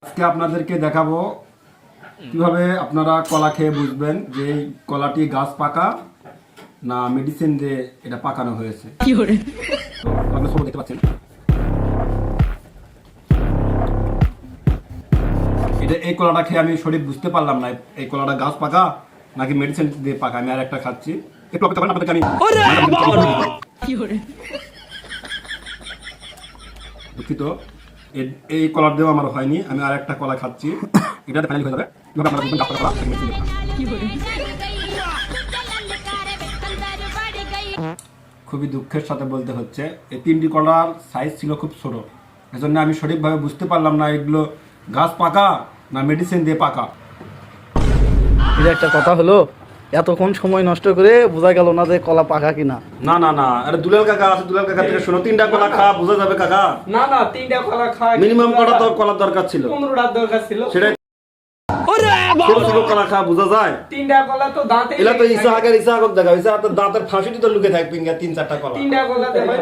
আজকে আপনাদেরকে দেখাবো কিভাবে আপনারা কলা খেয়ে বুঝবেন যে এই কলাটি গাছ পাকা না মেডিসিন দিয়ে এটা পাকানো হয়েছে। আপনারা সবাই দেখতে পাচ্ছেন এটা, এই কলাটা খেয়ে আমি সঠিক বুঝতে পারলাম না এই কলাটা গাছ পাকা নাকি মেডিসিন দিয়ে পাকা। আমি আর একটা খাচ্ছি, একটু অপেক্ষা করেন, আপনাদেরকে আমি দুঃখিত, এই কলার দেওয়া আমার হয়নি। আমি আর একটা কলা খাচ্ছি, এটা ফাইনাল হয়ে যাবে। আপনারা বুঝবেন গাছ পাকা কলা। খুবই দুঃখের সাথে বলতে হচ্ছে এই তিনটি কলার সাইজ ছিল খুব ছোট, এজন্য আমি সঠিকভাবে বুঝতে পারলাম না এগুলো গাছ পাকা না মেডিসিন দিয়ে পাকা। এটা একটা কথা হলো, এতক্ষণ সময় নষ্ট করে বোঝা গেল না যে কলা পাকা কিনা। না না না, আরে দুলাল কাকা আছে, দুলাল কাকা থেকে শোনো, তিনটা কলা খা বোঝা যাবে কাকা। না না, তিনটা কলা খাই, মিনিমাম কটা তো কলার দরকার ছিল, 15টা দরকার ছিল। সেটাই ছোট ছোট কলা খা বোঝা যায়। তিনটা কলা তো দাঁতে এলা তো ইসা আগের ইসা আগত দেখা, ইসা তো দাঁতের ফাঁসিটি তো লুকে থাকবে, তিন চারটা কলা। তিনটা কলাতে হয়।